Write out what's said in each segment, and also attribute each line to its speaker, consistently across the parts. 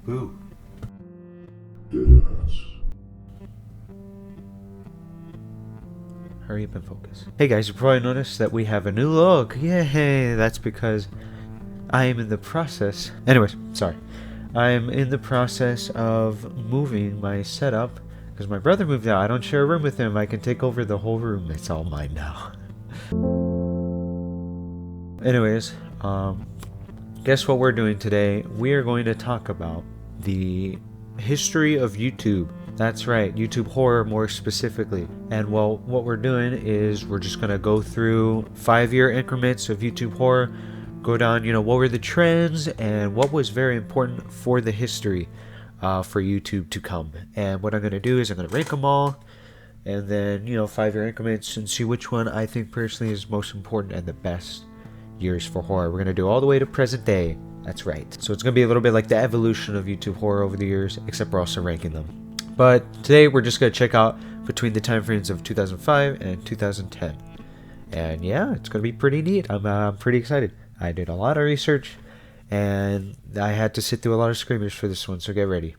Speaker 1: Boo.
Speaker 2: DeadHatz.
Speaker 1: Hurry up and focus. Hey guys, you probably noticed that we have a new look. Yay! That's because I am in the process. Anyways, sorry. I'm in the process of moving my setup because my brother moved out. I don't share a room with him. I can take over the whole room. It's all mine now. Anyways, guess what we're doing today? We are going to talk about the history of YouTube. That's right, YouTube horror more specifically. And well, what we're doing is we're just gonna go through 5-year increments of YouTube horror, go down, what were the trends and what was very important for the history for YouTube to come. And what I'm gonna do is I'm gonna rank them all, and then 5-year increments, and see which one I think personally is most important and the best years for horror. We're gonna do all the way to present day. That's right. So it's gonna be a little bit like the evolution of YouTube horror over the years, except we're also ranking them. But today we're just going to check out between the time frames of 2005 and 2010. And yeah, it's going to be pretty neat. I'm pretty excited. I did a lot of research and I had to sit through a lot of screamers for this one, so get ready.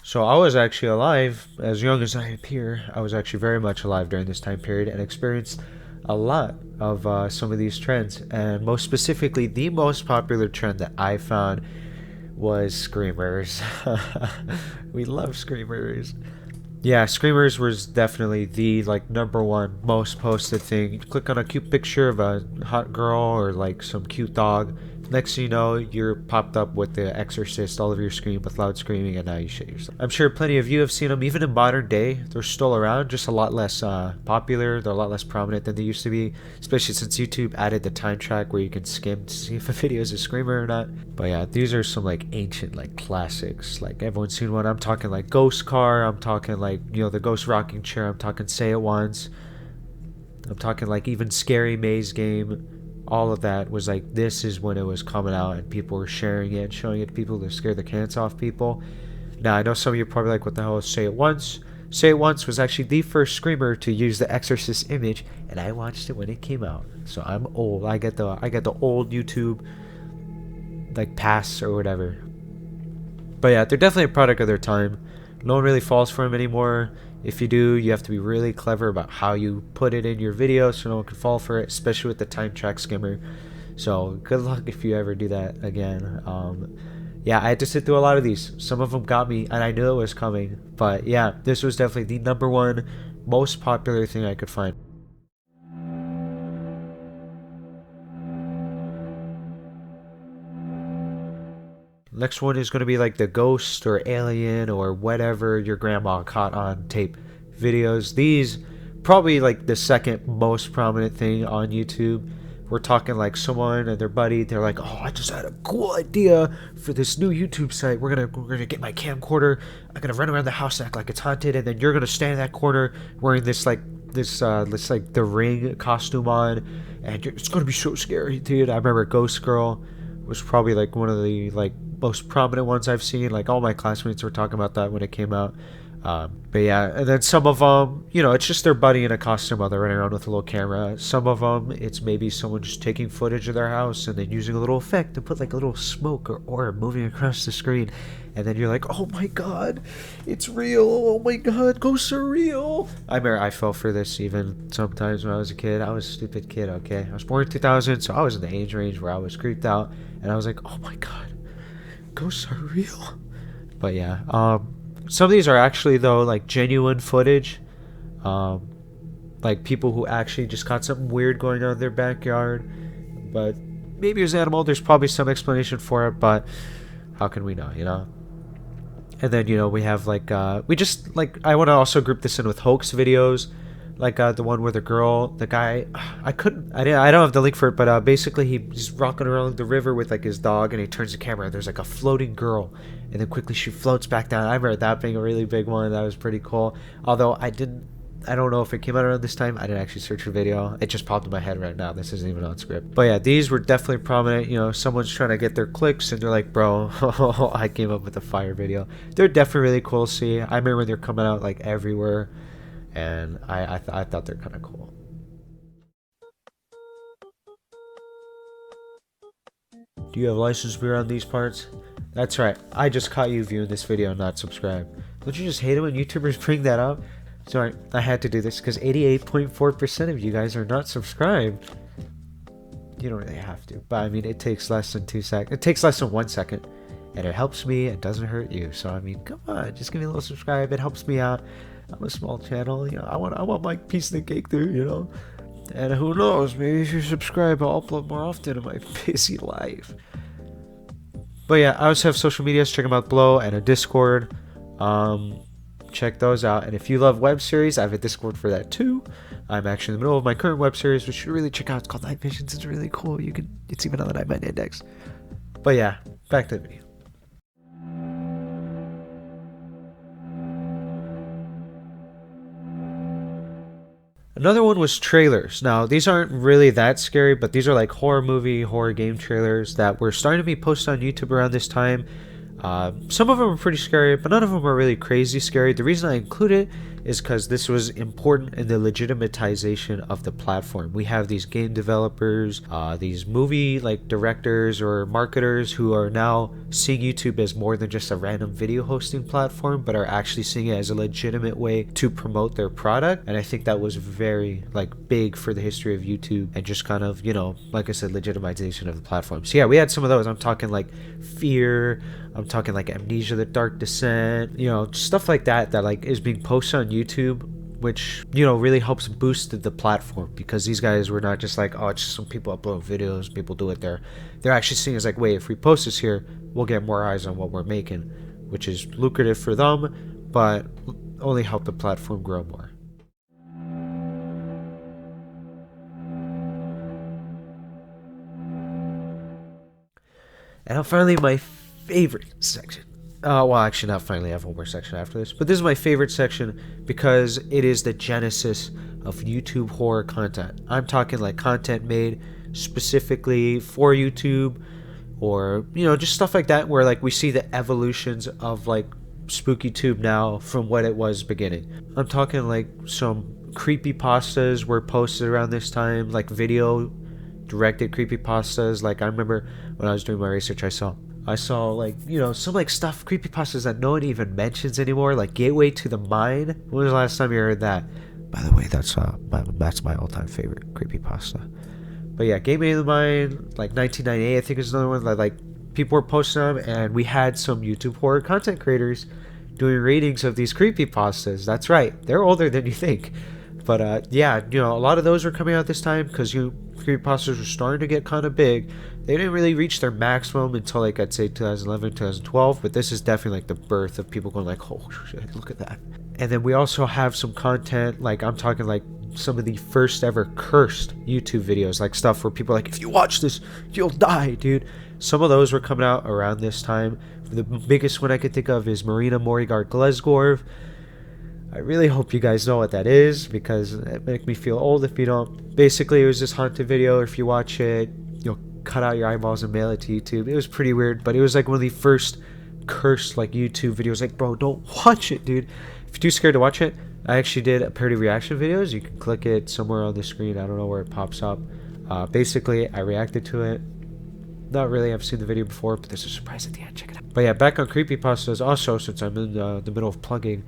Speaker 1: So I was actually alive, as young as I appear. I was actually very much alive during this time period and experienced a lot of some of these trends, and most specifically the most popular trend that I found was screamers. We love screamers. Yeah, screamers was definitely the #1 most posted thing. You click on a cute picture of a hot girl or some cute dog, next thing you know, you're popped up with The Exorcist all over your screen with loud screaming, and now you shit yourself. I'm sure plenty of you have seen them. Even in modern day, they're still around, just a lot less popular. They're a lot less prominent than they used to be, especially since YouTube added the time track where you can skim to see if a video is a screamer or not. But yeah, these are some ancient classics. Everyone's seen one. I'm talking Ghost Car. I'm talking the Ghost Rocking Chair. I'm talking Say It Once. I'm talking even Scary Maze Game. All of that was this is when it was coming out and people were sharing it and showing it to people to scare the cats off people. Now I know some of you are probably what the hell is Say It Once? Say It Once was actually the first screamer to use the Exorcist image, and I watched it when it came out. So I'm old. I get the old YouTube pass or whatever. But yeah, they're definitely a product of their time. No one really falls for them anymore. If you do, you have to be really clever about how you put it in your video so no one can fall for it, especially with the time track skimmer. So good luck if you ever do that again. Yeah, I had to sit through a lot of these. Some of them got me, and I knew it was coming. But yeah, this was definitely the #1 most popular thing I could find. Next one is going to be the ghost or alien or whatever your grandma caught on tape videos. These probably the second most prominent thing on YouTube. We're talking someone and their buddy, they're oh, I just had a cool idea for this new YouTube site. We're gonna get my camcorder. I'm gonna run around the house and act like it's haunted, and then you're gonna stand in that corner wearing this the Ring costume on, and it's gonna be so scary, dude. I remember Ghost Girl was probably one of the most prominent ones I've seen. All my classmates were talking about that when it came out. But yeah, and then some of them, it's just their buddy in a costume while they're running around with a little camera. Some of them, it's maybe someone just taking footage of their house and then using a little effect to put a little smoke or orb moving across the screen. And then you're oh my god, it's real. Oh my god, ghosts are real. I remember I fell for this even sometimes when I was a kid. I was a stupid kid, okay? I was born in 2000, so I was in the age range where I was creeped out. And I was oh my god, ghosts are real. But yeah, some of these are actually though genuine footage, people who actually just got something weird going on in their backyard. But maybe it was animal. There's probably some explanation for it, but how can we know? And then we have we just I want to also group this in with hoax videos. The one where the guy, I don't have the link for it, but basically he's rocking around the river with his dog, and he turns the camera and there's a floating girl, and then quickly she floats back down. I remember that being a really big one. That was pretty cool. Although I don't know if it came out around this time. I didn't actually search for video. It just popped in my head right now. This isn't even on script. But yeah, these were definitely prominent. Someone's trying to get their clicks and they're bro, I came up with a fire video. They're definitely really cool to see. I remember when they're coming out everywhere. And I thought they're kind of cool. Do you have license to be around these parts? That's right. I just caught you viewing this video and not subscribed. Don't you just hate it when YouTubers bring that up? Sorry, I had to do this because 88.4% of you guys are not subscribed. You don't really have to, but I mean, it takes less than 2 seconds. It takes less than 1 second, and it helps me. It doesn't hurt you. So I mean, come on, just give me a little subscribe. It helps me out. I'm a small channel. You know, I want my piece of the cake there. You know, and who knows? Maybe if you subscribe, I'll upload more often in my busy life. But yeah, I also have social medias. Check them out below and a Discord. Check those out. And if you love web series, I have a Discord for that too. I'm actually in the middle of my current web series, which you should really check out. It's called Night Visions. It's really cool. It's even on the Nightmind Index. But yeah, back to the video. Another one was trailers. Now, these aren't really that scary, but these are like horror movie, horror game trailers that were starting to be posted on YouTube around this time. Some of them are pretty scary, but none of them are really crazy scary. The reason I include it is because this was important in the legitimatization of the platform. We have these game developers, these movie like directors or marketers who are now seeing YouTube as more than just a random video hosting platform, but are actually seeing it as a legitimate way to promote their product. And I think that was very like big for the history of YouTube and just kind of, you know, like I said, legitimization of the platform. So yeah, we had some of those. I'm talking like Fear, I'm talking like Amnesia, The Dark Descent, you know, stuff like that like is being posted on YouTube, which, you know, really helps boost the platform, because these guys were not just like, oh, it's just some people upload videos, people do it there. They're actually seeing as like, wait, if we post this here, we'll get more eyes on what we're making, which is lucrative for them, but only help the platform grow more. And now finally, my favorite section. Well, actually not finally, I have one more section after this, but this is my favorite section because it is the genesis of YouTube horror content. I'm talking like content made specifically for YouTube, or, you know, just stuff like that, where like we see the evolutions of like SpookyTube now from what it was beginning. I'm talking like some creepypastas were posted around this time, like video directed creepypastas. Like I remember when I was doing my research, I saw like, you know, some like stuff, creepypastas that no one even mentions anymore, like Gateway to the Mind. When was the last time you heard that? By the way, that's my all-time favorite creepypasta. But yeah, Gateway to the Mind, like 1998, I think is another one that like people were posting them, and we had some YouTube horror content creators doing ratings of these creepypastas. That's right, they're older than you think. But yeah, you know, a lot of those were coming out this time because creepypastas were starting to get kind of big. They didn't really reach their maximum until like I'd say 2011, 2012, but this is definitely like the birth of people going like, oh shit, look at that. And then we also have some content, like I'm talking like some of the first ever cursed YouTube videos, like stuff where people are like, if you watch this, you'll die, dude. Some of those were coming out around this time. The biggest one I could think of is Marina Morigard Glesgorv. I really hope you guys know what that is, because it makes me feel old if you don't. Basically, it was this haunted video. If you watch it, you'll cut out your eyeballs and mail it to YouTube. It was pretty weird, but it was like one of the first cursed like YouTube videos. Like, bro, don't watch it, dude. If you're too scared to watch it, I actually did a parody reaction videos. You can click it somewhere on the screen. I don't know where it pops up. Basically, I reacted to it. Not really, I've seen the video before, but there's a surprise at the end. Check it out. But yeah, back on creepypastas. Also, since I'm in the middle of plugging,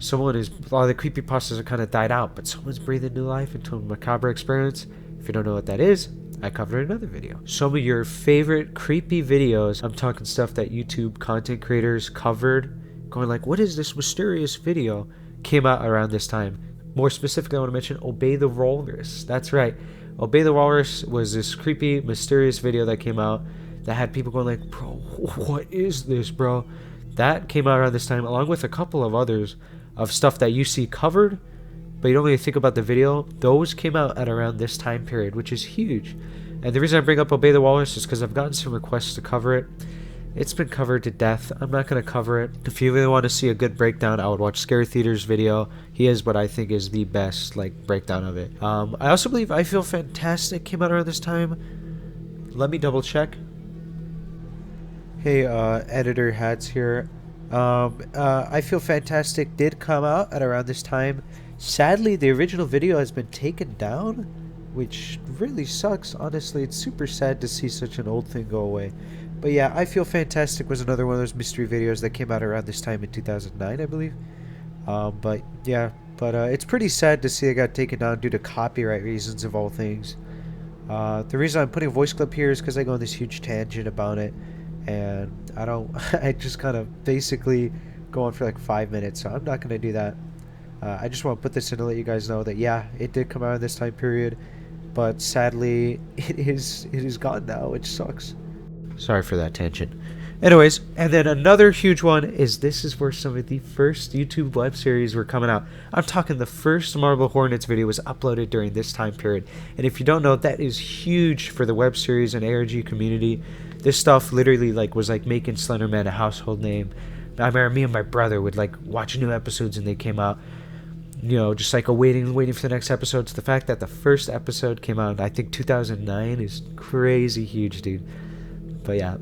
Speaker 1: a lot of the creepypastas have kind of died out, but someone's breathing new life into a macabre experience. If you don't know what that is, I covered in another video. Some of your favorite creepy videos, I'm talking stuff that YouTube content creators covered, going like, what is this mysterious video, came out around this time. More specifically, I want to mention Obey the Walrus. That's right. Obey the Walrus was this creepy, mysterious video that came out that had people going like, bro, what is this, bro? That came out around this time, along with a couple of others of stuff that you see covered, but you don't really think about the video. Those came out at around this time period, which is huge. And the reason I bring up Obey the Walrus is because I've gotten some requests to cover it. It's been covered to death. I'm not going to cover it. If you really want to see a good breakdown, I would watch Scary Theater's video. He is what I think is the best like breakdown of it. I also believe I Feel Fantastic came out around this time. Let me double check. Hey, editor Hats here. I Feel Fantastic did come out at around this time. Sadly, the original video has been taken down. which really sucks. Honestly, it's super sad to see such an old thing go away. But yeah, I Feel Fantastic was another one of those mystery videos that came out around this time in 2009, I believe. But yeah, it's pretty sad to see it got taken down due to copyright reasons of all things. The reason I'm putting a voice clip here is because I go on this huge tangent about it, and I don't. I just kind of basically go on for like 5 minutes, so I'm not gonna do that. I just want to put this in to let you guys know that yeah, it did come out in this time period, but sadly, it is gone now, which sucks. Sorry for that tangent. Anyways, and then another huge one is this is where some of the first YouTube web series were coming out. I'm talking the first Marble Hornets video was uploaded during this time period. And if you don't know, that is huge for the web series and ARG community. This stuff literally was making Slenderman a household name. I remember me and my brother would watch new episodes and they came out, just waiting for the next episode. So the fact that the first episode came out in, I think 2009 is crazy huge, dude. But yeah,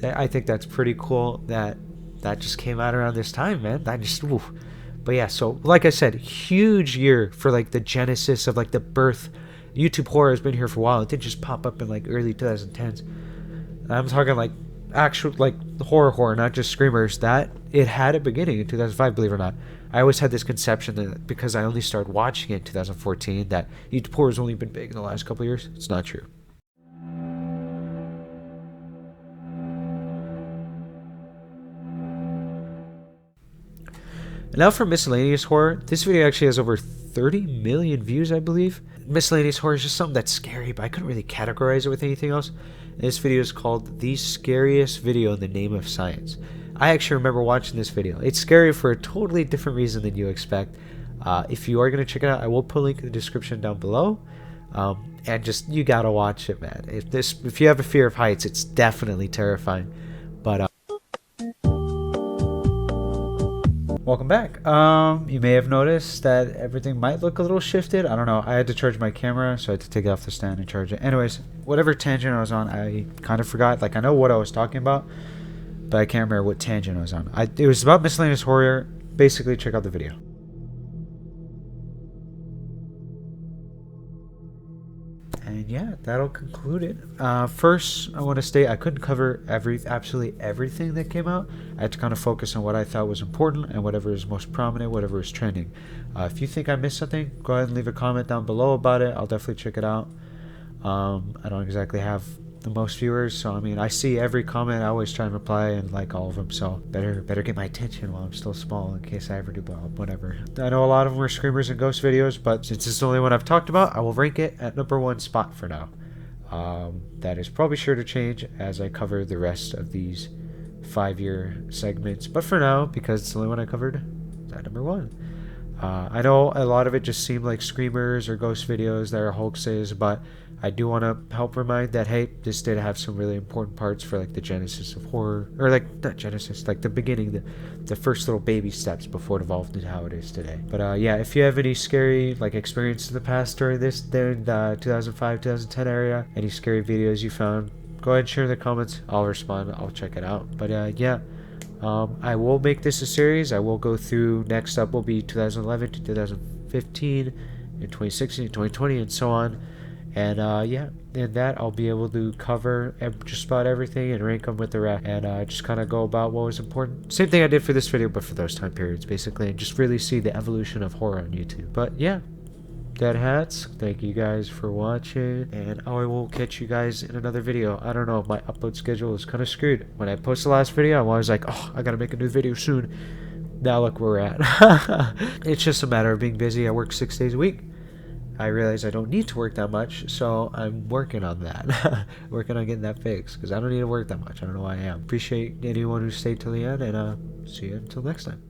Speaker 1: I think that's pretty cool that just came out around this time, man. Oof. But yeah, so like I said, huge year for the genesis of the birth. YouTube horror has been here for a while. It didn't just pop up in early 2010s. I'm talking actual horror, not just screamers. That it had a beginning in 2005, believe it or not. I always had this conception that because I only started watching it in 2014 that YouTube horror has only been big in the last couple of years. It's not true. And now for Miscellaneous Horror. This video actually has over 30 million views, I believe. Miscellaneous Horror is just something that's scary, but I couldn't really categorize it with anything else. And this video is called The Scariest Video in the Name of Science. I actually remember watching this video. It's scary for a totally different reason than you expect. If you are going to check it out, I will put a link in the description down below. And just, you gotta watch it, man. If you have a fear of heights, it's definitely terrifying. But welcome back. You may have noticed that everything might look a little shifted. I don't know. I had to charge my camera, so I had to take it off the stand and charge it. Anyways, whatever tangent I was on, I kind of forgot. I know what I was talking about, but I can't remember what tangent I was on. It was about Miscellaneous Horror. Basically, check out the video. And yeah, that'll conclude it. First, I want to state I couldn't cover absolutely everything that came out. I had to kind of focus on what I thought was important and whatever is most prominent, whatever is trending. If you think I missed something, go ahead and leave a comment down below about it. I'll definitely check it out. I don't exactly have the most viewers, so I mean, I see every comment. I always try and reply and like all of them, so better get my attention while I'm still small in case I ever do blow up, whatever. I know a lot of them are screamers and ghost videos, but since it's the only one I've talked about, I will rank it at #1 spot for now. That is probably sure to change as I cover the rest of these 5-year segments, but for now, because it's the only one I covered, it's at #1. I know a lot of it just seemed like screamers or ghost videos that are hoaxes, but I do want to help remind that, hey, this did have some really important parts for the genesis of horror, or not genesis, the beginning, the first little baby steps before it evolved into how it is today. But yeah, if you have any scary experience in the past during this, in the 2005, 2010 area, any scary videos you found, go ahead and share in the comments. I'll respond. I'll check it out. But yeah. I will make this a series. I will go through, next up will be 2011 to 2015, and 2016, 2020, and so on. And yeah, in that I'll be able to cover just about everything and rank them with the rest, and just kind of go about what was important. Same thing I did for this video, but for those time periods, basically, and just really see the evolution of horror on YouTube. But yeah, DeadHatz, thank you guys for watching, and I will catch you guys in another video. I don't know, my upload schedule is kind of screwed. When I post the last video, I'm always like, oh, I gotta make a new video soon. Now look where we're at. It's just a matter of being busy. I work 6 days a week. I realize I don't need to work that much, so I'm working on that. Working on getting that fixed, because I don't need to work that much. I don't know why I am. Appreciate anyone who stayed till the end, and see you until next time.